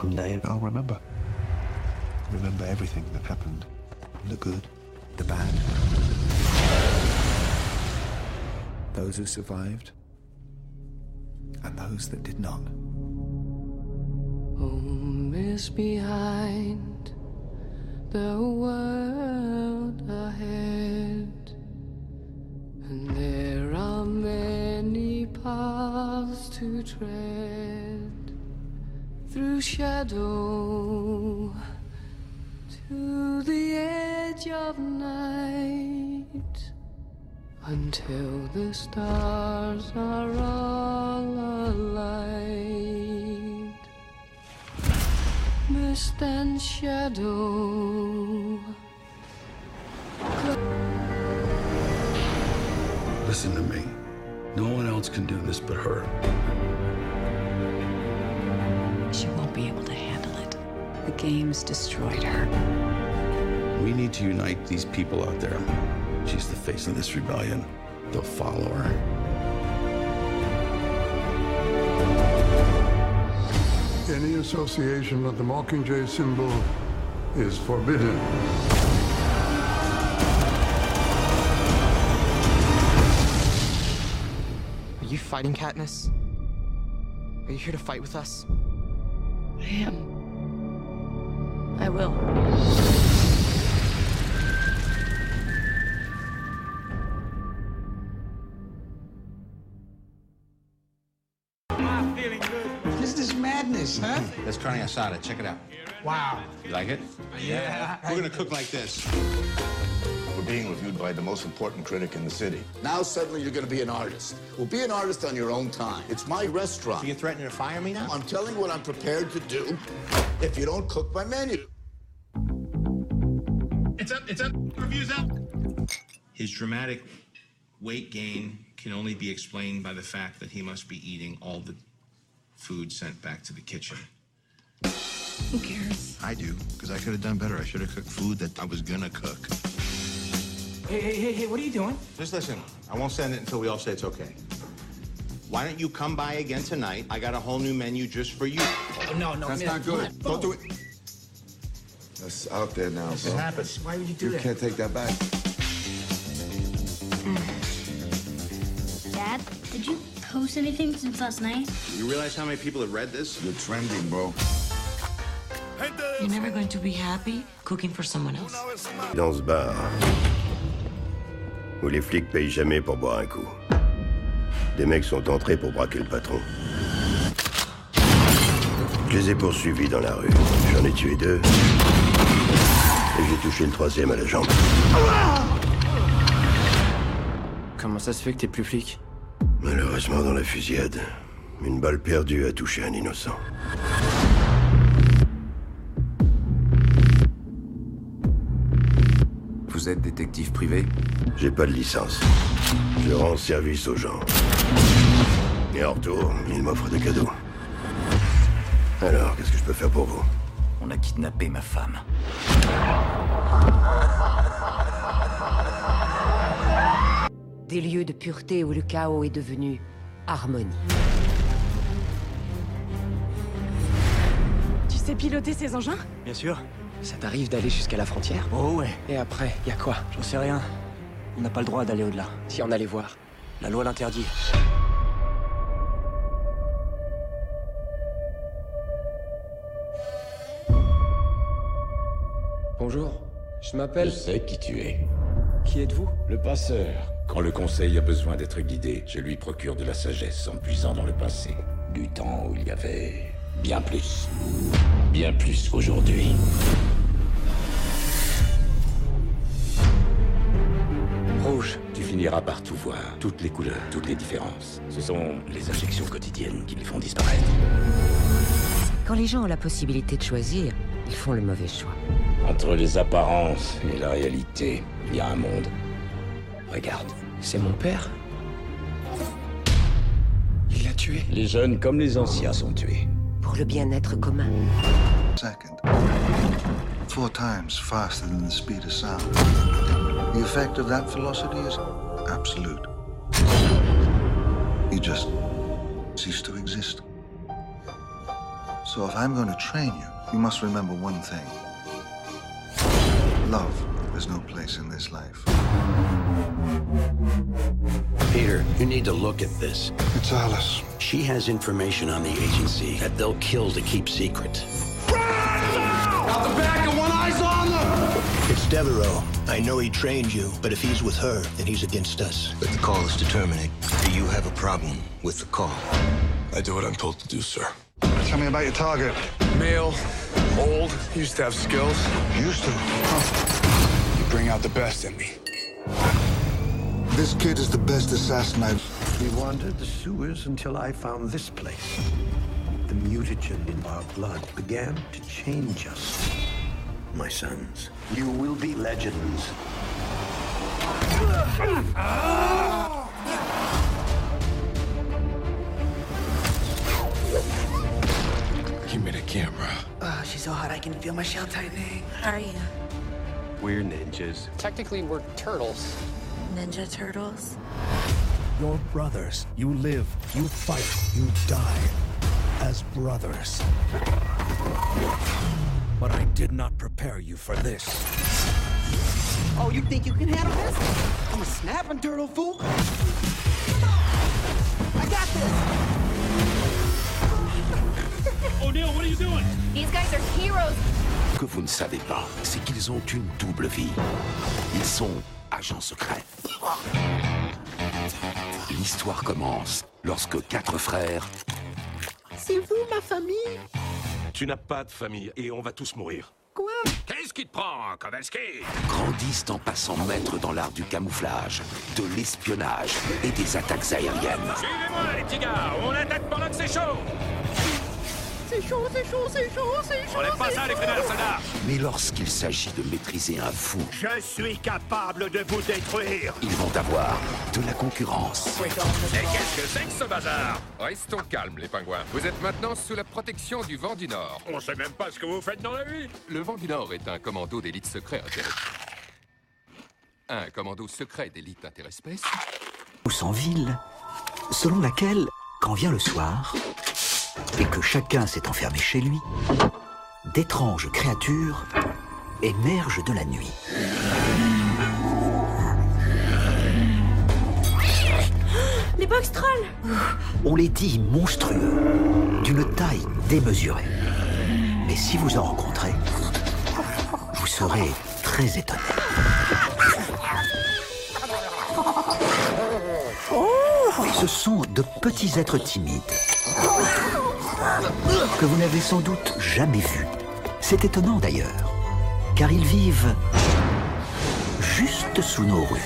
One day I'll remember. Remember everything that happened. The good, the bad. Those who survived, and those that did not. Home is behind, the world ahead, and there are many paths to tread, through shadow to the edge of night, until the stars are all alight. Mist and shadow. Listen to me. No one else can do this but her. She won't be able to handle it. The game's destroyed her. We need to unite these people out there. She's the face of this rebellion. They'll follow her. Any association with the Mockingjay symbol is forbidden. Are you fighting, Katniss? Are you here to fight with us? I am. I will. This is madness, huh? That's carne asada. Check it out. Wow. You like it? Yeah. We're gonna cook like this. We're being reviewed by the most important critic in the city. Now suddenly you're going to be an artist. Well, be an artist on your own time. It's my restaurant. So you're threatening to fire me now? I'm telling you what I'm prepared to do if you don't cook my menu. It's up. Review's up. His dramatic weight gain can only be explained by the fact that he must be eating all the food sent back to the kitchen. Who cares? I do, because I could have done better. I should have cooked food that I was gonna cook. Hey, what are you doing? Just listen. I won't send it until we all say it's okay. Why don't you come by again tonight? I got a whole new menu just for you. Oh, no. That's man, not good. Don't do it. That's out there now, It happens. Why would you do that? Can't take that back. Dad, did you post anything since last night? You realize how many people have read this? You're trending, bro. You're never going to be happy cooking for someone else. Dans ce bar, où les flics payent jamais pour boire un coup. Des mecs sont entrés pour braquer le patron. Je les ai poursuivis dans la rue. J'en ai tué 2. Et j'ai touché le 3e à la jambe. Comment ça se fait que t'es plus flic? Malheureusement, dans la fusillade, une balle perdue a touché un innocent. Vous êtes détective privé? J'ai pas de licence. Je rends service aux gens. Et en retour, ils m'offrent des cadeaux. Alors, qu'est-ce que je peux faire pour vous? On a kidnappé ma femme. Des lieux de pureté où le chaos est devenu harmonie. Tu sais piloter ces engins? Bien sûr. Ça t'arrive d'aller jusqu'à la frontière? Oh ouais. Et après, y a quoi? J'en sais rien. On n'a pas le droit d'aller au-delà. Si on allait voir. La loi l'interdit. Bonjour, je m'appelle... Je sais qui tu es. Qui êtes-vous? Le passeur. Quand le conseil a besoin d'être guidé, je lui procure de la sagesse en puisant dans le passé. Du temps où il y avait bien plus. Bien plus qu'aujourd'hui. Rouge. Tu finiras par tout voir, toutes les couleurs, toutes les différences. Ce sont les injections quotidiennes qui les font disparaître. Quand les gens ont la possibilité de choisir, ils font le mauvais choix. Entre les apparences et la réalité, il y a un monde. Regarde. C'est mon père? Il l'a tué? Les jeunes comme les anciens sont tués. Pour le bien-être commun. Second. 4 times faster than the speed of sound. The effect of that velocity is absolute. You just cease to exist. So if I'm going to train you, you must remember one thing. Love has no place in this life. Peter, you need to look at this. It's Alice. She has information on the agency that they'll kill to keep secret. Out the back and one eye's on them! It's Devereaux. I know he trained you, but if he's with her, then he's against us. But the call is to terminate. Do you have a problem with the call? I do what I'm told to do, sir. Tell me about your target. Male, old, used to have skills. Used to? You bring out the best in me. This kid is the best assassin I've... We wandered the sewers until I found this place. The mutagen in our blood began to change us. My sons, you will be legends. Give me the camera. Oh, she's so hot I can feel my shell tightening. How are you? We're ninjas. Technically, we're turtles. Ninja Turtles? You're brothers. You live, you fight, you die as brothers. But I did not prepare you for this. Oh, you think you can handle this? I'm a snapping turtle, fool. I got this. O'Neill, what are you doing? These guys are heroes. Ce que vous ne savez pas, c'est qu'ils ont une double vie. Ils sont agents secrets. L'histoire commence lorsque 4 frères... C'est vous, ma famille? Tu n'as pas de famille et on va tous mourir. Quoi? Qu'est-ce qui te prend, Kowalski? Grandissent en passant maître dans l'art du camouflage, de l'espionnage et des attaques aériennes. Suivez-moi, les petits gars, on attaque pendant que c'est chaud. C'est chaud, c'est chaud, c'est chaud, c'est chaud. On n'aime pas ça, les fainéants soldats. Mais lorsqu'il s'agit de maîtriser un fou, Je suis capable de vous détruire. ils vont avoir de la concurrence. Et qu'est-ce que c'est que ce bazar? Restons calmes, les pingouins. Vous êtes maintenant sous la protection du Vent du Nord. On sait même pas ce que vous faites dans la vie. Le Vent du Nord est un commando d'élite secret Un commando secret d'élite interespèce. Ou sans ville, selon laquelle, quand vient le soir, et que chacun s'est enfermé chez lui, d'étranges créatures émergent de la nuit. Les box trolls! On les dit monstrueux, d'une taille démesurée. Mais si vous en rencontrez, vous serez très étonné. Ce sont de petits êtres timides que vous n'avez sans doute jamais vus. C'est étonnant d'ailleurs, car ils vivent juste sous nos rues.